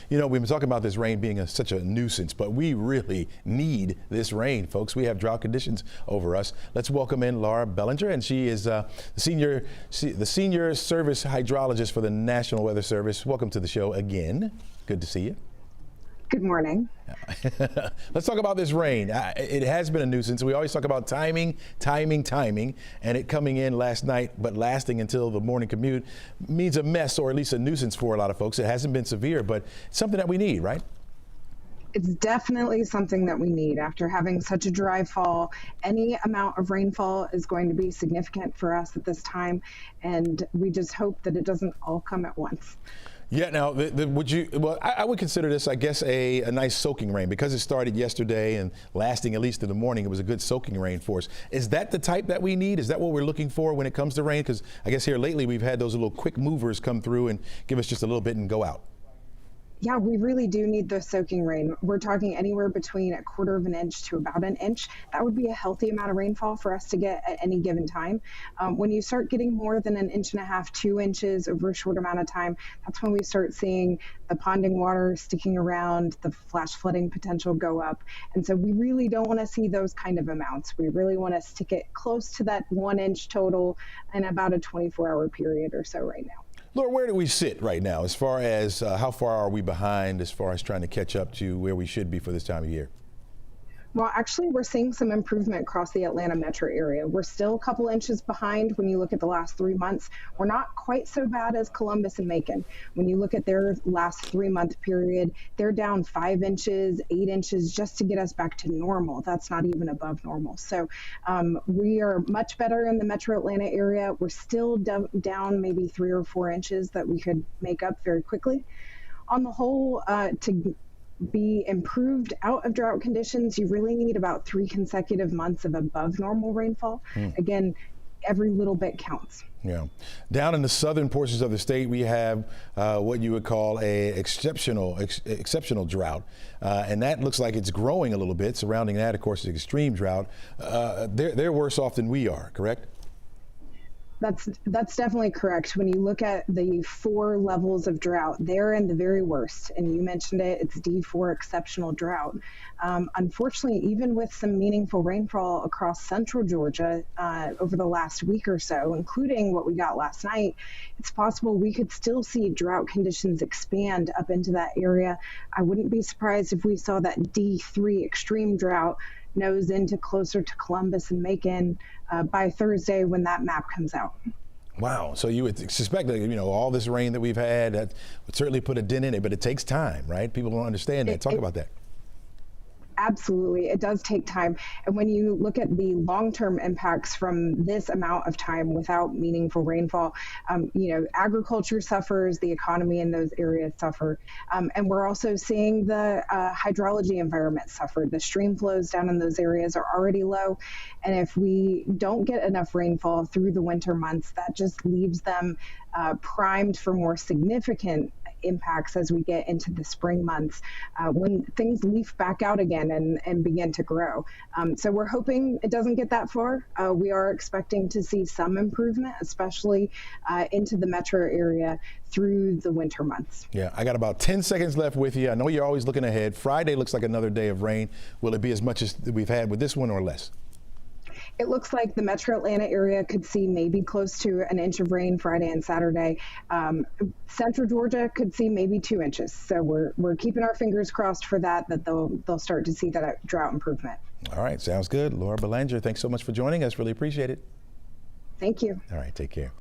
You know, we've been talking about this rain being such a nuisance, but we really need this rain, folks. We have drought conditions over us. Let's welcome in Laura Belanger, and she is the senior service hydrologist for the National Weather Service. Welcome to the show again. Good to see you. Good morning. Let's talk about this rain. It has been a nuisance. We always talk about timing, and it coming in last night, but lasting until the morning commute means a mess, or at least a nuisance for a lot of folks. It hasn't been severe, but it's something that we need, right? It's definitely something that we need. After having such a dry fall, any amount of rainfall is going to be significant for us at this time, and we just hope that it doesn't all come at once. Yeah, now, I would consider this, I guess, a nice soaking rain because it started yesterday and lasting at least in the morning. It was a good soaking rain for us. Is that the type that we need? Is that what we're looking for when it comes to rain? Because I guess here lately we've had those little quick movers come through and give us just a little bit and go out. Yeah, we really do need the soaking rain. We're talking anywhere between 1/4 of an inch to about an inch. That would be a healthy amount of rainfall for us to get at any given time. When you start getting more than 1.5 inches, 2 inches over a short amount of time, that's when we start seeing the ponding water sticking around, the flash flooding potential go up. And so we really don't want to see those kind of amounts. We really want to stick it close to that 1 inch total in about a 24-hour period or so right now. Laura, where do we sit right now as far as how far are we behind as far as trying to catch up to where we should be for this time of year? Well, actually, we're seeing some improvement across the Atlanta metro area. We're still a couple inches behind when you look at the last 3 months. We're not quite so bad as Columbus and Macon. When you look at their last 3-month period, they're down 5 inches, 8 inches just to get us back to normal. That's not even above normal. So we are much better in the metro Atlanta area. We're still down maybe 3 or 4 inches that we could make up very quickly. On the whole, to be improved out of drought conditions, you really need about 3 consecutive months of above normal rainfall. Again, every little bit counts. Yeah. Down in the southern portions of the state, we have what you would call a exceptional drought. And that looks like it's growing a little bit. Surrounding that, of course, is extreme drought. They're worse off than we are, correct? That's definitely correct. When you look at the 4 levels of drought, they're in the very worst. And you mentioned it, it's D4 exceptional drought. Unfortunately, even with some meaningful rainfall across central Georgia over the last week or so, including what we got last night, it's possible we could still see drought conditions expand up into that area. I wouldn't be surprised if we saw that D3 extreme drought nose into closer to Columbus and Macon by Thursday when that map comes out. Wow. So you would suspect that, you know, all this rain that we've had, that would certainly put a dent in it, but it takes time, right? People don't understand that. Talk about that. Absolutely. It does take time. And when you look at the long-term impacts from this amount of time without meaningful rainfall, agriculture suffers, the economy in those areas suffer. And we're also seeing the hydrology environment suffer. The stream flows down in those areas are already low. And if we don't get enough rainfall through the winter months, that just leaves them primed for more significant impacts as we get into the spring months when things leaf back out again and begin to grow. So we're hoping it doesn't get that far. We are expecting to see some improvement, especially into the metro area through the winter months. Yeah, I got about 10 seconds left with you. I know you're always looking ahead. Friday looks like another day of rain. Will it be as much as we've had with this one or less? It looks like the metro Atlanta area could see maybe close to 1 inch of rain Friday and Saturday. Central Georgia could see maybe 2 inches. So we're keeping our fingers crossed for that they'll start to see that drought improvement. All right, sounds good. Laura Belanger, thanks so much for joining us. Really appreciate it. Thank you. All right, take care.